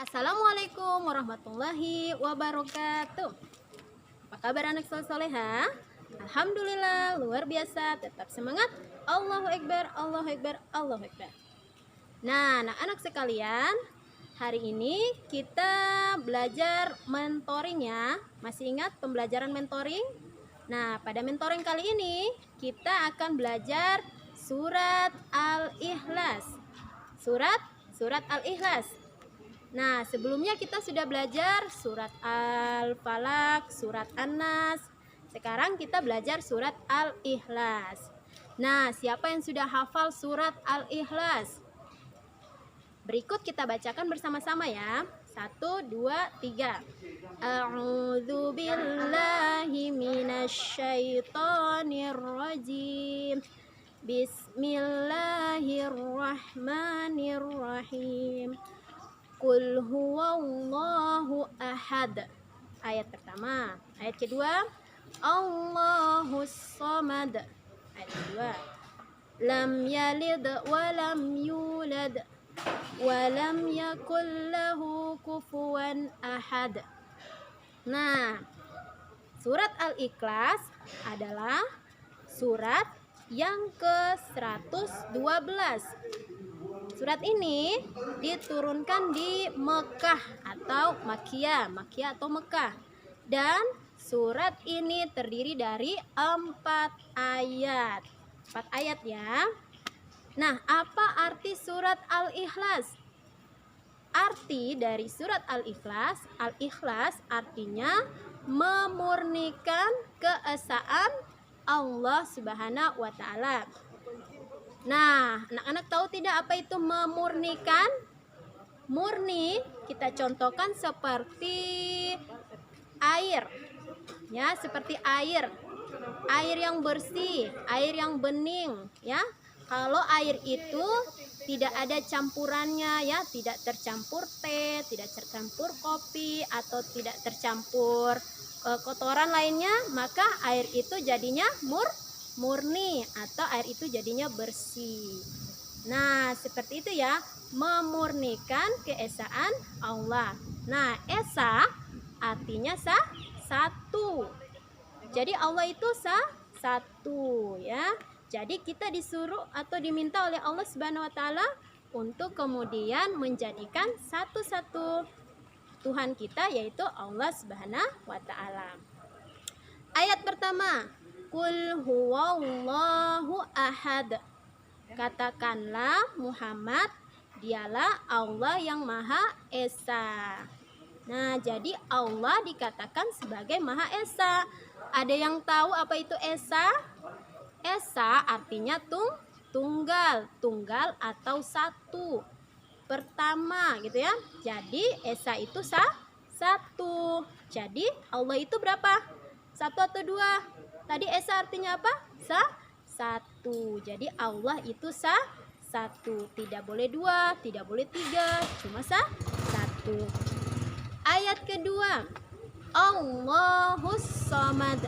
Assalamualaikum warahmatullahi wabarakatuh. Apa kabar anak soleha? Alhamdulillah luar biasa, tetap semangat. Allahu Akbar, Allahu Akbar, Allahu Akbar. Nah, anak-anak sekalian, hari ini kita belajar mentoring ya. Masih ingat pembelajaran mentoring? Nah, pada mentoring kali ini kita akan belajar surat Al-Ikhlas. Surat Al-Ikhlas. Nah, sebelumnya kita sudah belajar surat Al-Falaq, surat An-Nas. Sekarang kita belajar surat Al-Ikhlas. Nah, siapa yang sudah hafal surat Al-Ikhlas? Berikut kita bacakan bersama-sama ya. 1, 2, 3. A'udzu billahi minasyaitonir rajim. Bismillahirrahmanirrahim. Qul huwallahu ahad. Ayat pertama. Ayat kedua, Allahus samad. Ayat kedua, lam yalid wa lam yulad wa lam yakul lahu kufuwan ahad. Nah, surat Al-Ikhlas adalah surat yang ke-112. Surat ini diturunkan di Mekah atau Makkiyah atau Mekah. Dan surat ini terdiri dari 4 ayat. 4 ayat ya. Nah, apa arti surat Al-Ikhlas? Arti dari surat Al-Ikhlas, Al-Ikhlas artinya memurnikan keesaan Allah Subhanahu wa Ta'ala. Nah, anak-anak tahu tidak apa itu memurnikan? Murni kita contohkan seperti air. Ya, seperti air. Air yang bersih, air yang bening, ya. Kalau air itu tidak ada campurannya ya, tidak tercampur teh, tidak tercampur kopi atau tidak tercampur kotoran lainnya, maka air itu jadinya murni atau air itu jadinya bersih. Nah, seperti itu ya, memurnikan keesaan Allah. Nah, esa artinya satu. Jadi Allah itu satu ya. Jadi kita disuruh atau diminta oleh Allah Subhanahu wa Ta'ala untuk kemudian menjadikan satu-satu Tuhan kita, yaitu Allah Subhanahu wa Ta'ala. Ayat pertama, Qul huwallahu ahad. Katakanlah Muhammad, dialah Allah yang Maha Esa. Nah, jadi Allah dikatakan sebagai Maha Esa. Ada yang tahu apa itu Esa? Esa artinya tunggal atau satu. Pertama gitu ya. Jadi Esa itu satu. Jadi Allah itu berapa? Satu atau dua? Tadi Esa artinya apa? Satu. Jadi Allah itu satu. Tidak boleh dua, tidak boleh tiga, cuma satu. Ayat kedua, Allahus samad.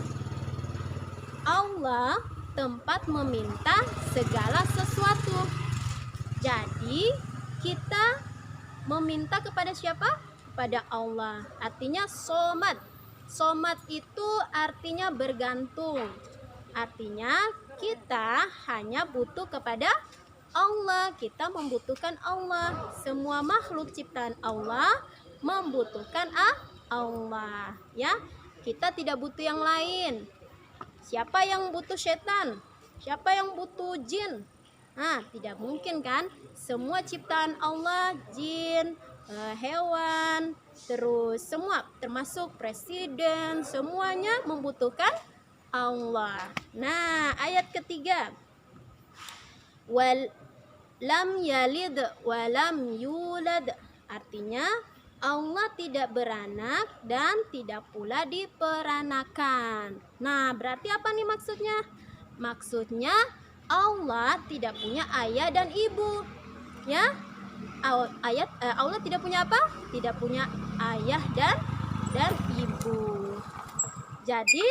Allah tempat meminta segala sesuatu. Jadi kita meminta kepada siapa? Kepada Allah. Artinya somad. Somad itu artinya bergantung. Artinya kita hanya butuh kepada Allah. Kita membutuhkan Allah. Semua makhluk ciptaan Allah membutuhkan Allah. Ya, kita tidak butuh yang lain. Siapa yang butuh setan? Siapa yang butuh jin? Nah, tidak mungkin kan? Semua ciptaan Allah, jin, hewan, terus semua termasuk presiden, semuanya membutuhkan Allah. Nah, ayat ketiga, wal lam yalid walam yulad. Artinya Allah tidak beranak dan tidak pula diperanakan. Nah, berarti apa nih maksudnya? Maksudnya Allah tidak punya ayah dan ibu. Ya? Allah tidak punya apa? Tidak punya ayah dan ibu. Jadi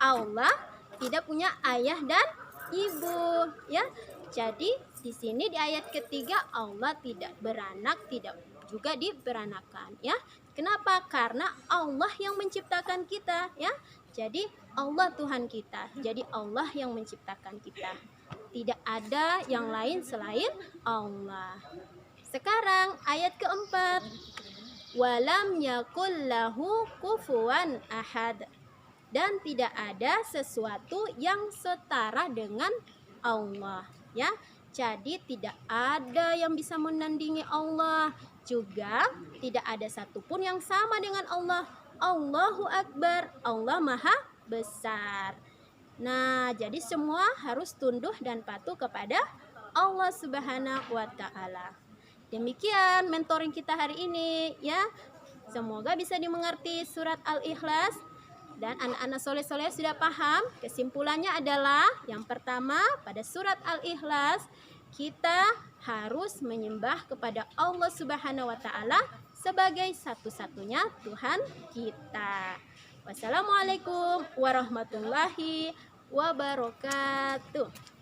Allah tidak punya ayah dan ibu, ya. Jadi di sini di ayat ketiga Allah tidak beranak, tidak juga diberanakan ya. Kenapa? Karena Allah yang menciptakan kita ya. Jadi Allah Tuhan kita. Jadi Allah yang menciptakan kita. Tidak ada yang lain selain Allah. Sekarang ayat keempat. Walam yakul lahu kufuwan ahad. Dan tidak ada sesuatu yang setara dengan Allah ya. Jadi tidak ada yang bisa menandingi Allah, juga tidak ada satupun yang sama dengan Allah. Allahu Akbar, Allah Maha Besar. Nah, jadi semua harus tunduk dan patuh kepada Allah Subhanahu wa Ta'ala. Demikian mentoring kita hari ini ya. Semoga bisa dimengerti surat Al-Ikhlas. Dan anak-anak soleh-soleh sudah paham. Kesimpulannya adalah yang pertama, pada surat Al-Ikhlas kita harus menyembah kepada Allah Subhanahu wa Ta'ala sebagai satu-satunya Tuhan kita. Wassalamualaikum warahmatullahi wabarakatuh.